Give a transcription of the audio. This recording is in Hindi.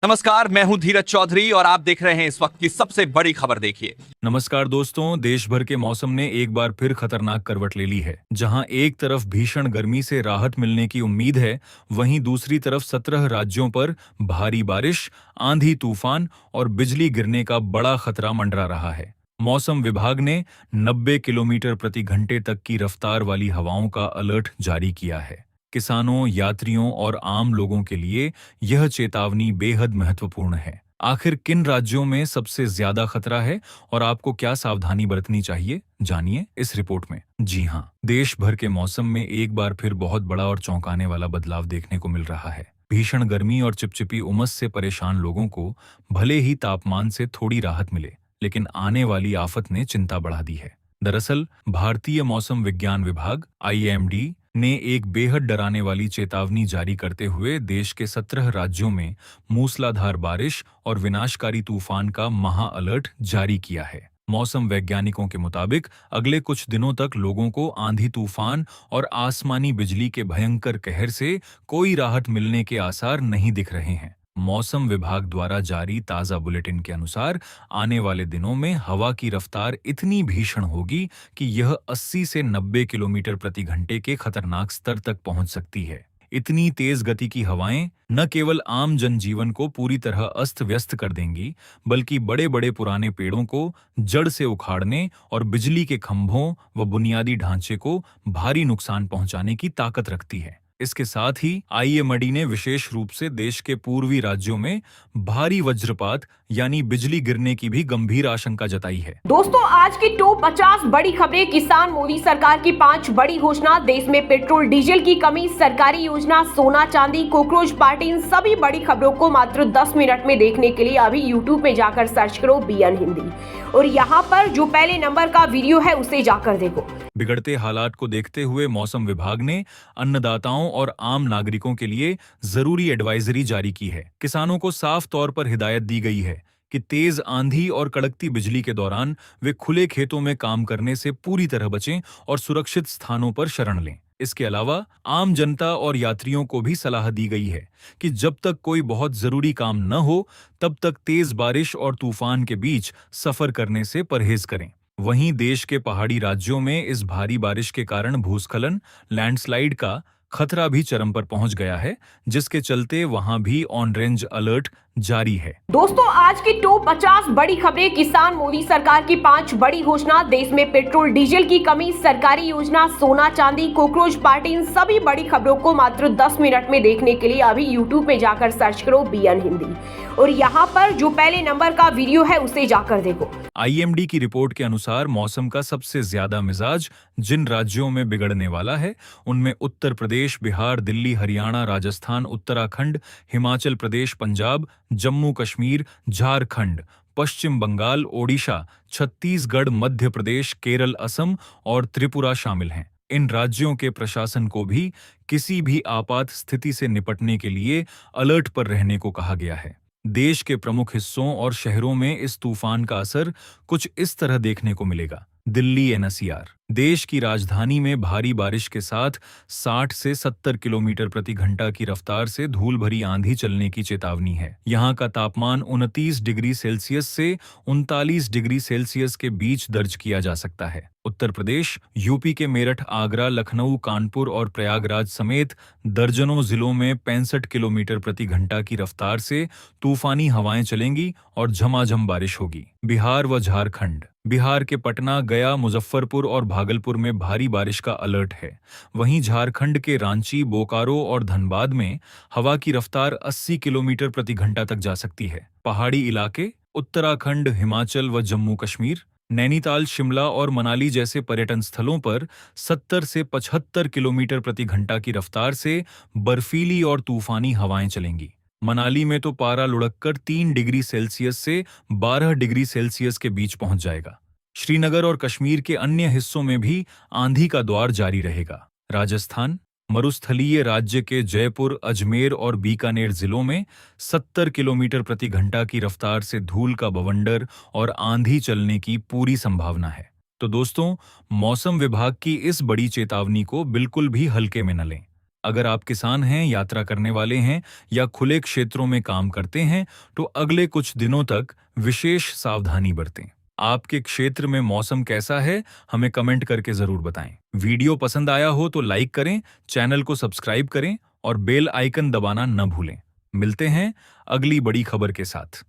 नमस्कार, मैं हूं धीरज चौधरी और आप देख रहे हैं इस वक्त की सबसे बड़ी खबर। देखिए, नमस्कार दोस्तों, देश भर के मौसम ने एक बार फिर खतरनाक करवट ले ली है। जहां एक तरफ भीषण गर्मी से राहत मिलने की उम्मीद है, वहीं दूसरी तरफ 17 राज्यों पर भारी बारिश, आंधी तूफान और बिजली गिरने का बड़ा खतरा मंडरा रहा है। मौसम विभाग ने 90 किलोमीटर प्रति घंटे तक की रफ्तार वाली हवाओं का अलर्ट जारी किया है। किसानों, यात्रियों और आम लोगों के लिए यह चेतावनी बेहद महत्वपूर्ण है। आखिर किन राज्यों में सबसे ज्यादा खतरा है और आपको क्या सावधानी बरतनी चाहिए, जानिए इस रिपोर्ट में। जी हाँ, देश भर के मौसम में एक बार फिर बहुत बड़ा और चौंकाने वाला बदलाव देखने को मिल रहा है। भीषण गर्मी और चिपचिपी उमस से परेशान लोगों को भले ही तापमान से थोड़ी राहत मिले, लेकिन आने वाली आफत ने चिंता बढ़ा दी है। दरअसल भारतीय मौसम विज्ञान विभाग (IMD) ने एक बेहद डराने वाली चेतावनी जारी करते हुए देश के 17 राज्यों में मूसलाधार बारिश और विनाशकारी तूफान का महा अलर्ट जारी किया है। मौसम वैज्ञानिकों के मुताबिक अगले कुछ दिनों तक लोगों को आंधी तूफान और आसमानी बिजली के भयंकर कहर से कोई राहत मिलने के आसार नहीं दिख रहे हैं। मौसम विभाग द्वारा जारी ताज़ा बुलेटिन के अनुसार आने वाले दिनों में हवा की रफ्तार इतनी भीषण होगी कि यह 80 से 90 किलोमीटर प्रति घंटे के खतरनाक स्तर तक पहुंच सकती है। इतनी तेज गति की हवाएं न केवल आम जनजीवन को पूरी तरह अस्त व्यस्त कर देंगी, बल्कि बड़े बड़े पुराने पेड़ों को जड़ से उखाड़ने और बिजली के खंभों व बुनियादी ढांचे को भारी नुकसान पहुंचाने की ताकत रखती है। इसके साथ ही IMD ने विशेष रूप से देश के पूर्वी राज्यों में भारी वज्रपात यानी बिजली गिरने की भी गंभीर आशंका जताई है। दोस्तों, आज की टॉप 50 बड़ी खबरें। किसान, मोदी सरकार की 5 बड़ी घोषणा, देश में पेट्रोल डीजल की कमी, सरकारी योजना, सोना चांदी, कॉकरोच पार्टी, इन सभी बड़ी खबरों को मात्र 10 मिनट में देखने के लिए अभी YouTube में जाकर सर्च करो BN हिंदी और यहाँ पर जो पहले नंबर का वीडियो है उसे जाकर देखो। बिगड़ते हालात को देखते हुए मौसम विभाग ने अन्नदाताओं और आम नागरिकों के लिए जरूरी एडवाइजरी जारी की है। किसानों को साफ तौर पर हिदायत दी गई है कि तेज आंधी और कड़कती बिजली के दौरान वे खुले खेतों में काम करने से पूरी तरह बचें और सुरक्षित स्थानों पर शरण लें। इसके अलावा आम जनता और यात्रियों को भी सलाह दी गई है कि जब तक कोई बहुत जरूरी काम न हो, तब तक तेज बारिश और तूफान के बीच सफर करने से परहेज करें। वहीं देश के पहाड़ी राज्यों में इस भारी बारिश के कारण भूस्खलन, लैंडस्लाइड का खतरा भी चरम पर पहुंच गया है, जिसके चलते वहां भी ऑन-रेंज अलर्ट जारी है। दोस्तों, आज की टॉप 50 बड़ी खबरें। किसान, मोदी सरकार की 5 बड़ी घोषणा, देश में पेट्रोल डीजल की कमी, सरकारी योजना, सोना चांदी, कॉकरोच पार्टी, इन सभी बड़ी खबरों को मात्र 10 मिनट में देखने के लिए अभी YouTube में जाकर सर्च करो BN हिंदी और यहाँ पर जो पहले नंबर का वीडियो है उसे जाकर देखो। IMD की रिपोर्ट के अनुसार मौसम का सबसे ज्यादा मिजाज जिन राज्यों में बिगड़ने वाला है, उनमें उत्तर प्रदेश, बिहार, दिल्ली, हरियाणा, राजस्थान, उत्तराखंड, हिमाचल प्रदेश, पंजाब, जम्मू कश्मीर, झारखंड, पश्चिम बंगाल, ओडिशा, छत्तीसगढ़, मध्य प्रदेश, केरल, असम और त्रिपुरा शामिल हैं। इन राज्यों के प्रशासन को भी किसी भी आपात स्थिति से निपटने के लिए अलर्ट पर रहने को कहा गया है। देश के प्रमुख हिस्सों और शहरों में इस तूफान का असर कुछ इस तरह देखने को मिलेगा। दिल्ली NCR, देश की राजधानी में भारी बारिश के साथ 60 से 70 किलोमीटर प्रति घंटा की रफ्तार से धूल भरी आंधी चलने की चेतावनी है। यहाँ का तापमान 29 डिग्री सेल्सियस से 39 डिग्री सेल्सियस के बीच दर्ज किया जा सकता है। उत्तर प्रदेश, यूपी के मेरठ, आगरा, लखनऊ, कानपुर और प्रयागराज समेत दर्जनों जिलों में 65 किलोमीटर प्रति घंटा की रफ्तार से तूफानी हवाएं चलेंगी और झमाझम बारिश होगी। बिहार व झारखंड, बिहार के पटना, गया, मुजफ्फरपुर और भागलपुर में भारी बारिश का अलर्ट है। वहीं झारखंड के रांची, बोकारो और धनबाद में हवा की रफ्तार 80 किलोमीटर प्रति घंटा तक जा सकती है। पहाड़ी इलाके, उत्तराखंड, हिमाचल व जम्मू कश्मीर, नैनीताल, शिमला और मनाली जैसे पर्यटन स्थलों पर 70 से 75 किलोमीटर प्रति घंटा की रफ्तार से बर्फीली और तूफानी हवाएं चलेंगी। मनाली में तो पारा लुढ़ककर 3 डिग्री सेल्सियस से 12 डिग्री सेल्सियस के बीच पहुंच जाएगा। श्रीनगर और कश्मीर के अन्य हिस्सों में भी आंधी का दौर जारी रहेगा। राजस्थान, मरुस्थलीय राज्य के जयपुर, अजमेर और बीकानेर जिलों में 70 किलोमीटर प्रति घंटा की रफ्तार से धूल का बवंडर और आंधी चलने की पूरी संभावना है। तो दोस्तों, मौसम विभाग की इस बड़ी चेतावनी को बिल्कुल भी हल्के में न लें। अगर आप किसान हैं, यात्रा करने वाले हैं या खुले क्षेत्रों में काम करते हैं, तो अगले कुछ दिनों तक विशेष सावधानी बरतें। आपके क्षेत्र में मौसम कैसा है, हमें कमेंट करके जरूर बताएं। वीडियो पसंद आया हो तो लाइक करें, चैनल को सब्सक्राइब करें और बेल आइकन दबाना न भूलें। मिलते हैं अगली बड़ी खबर के साथ।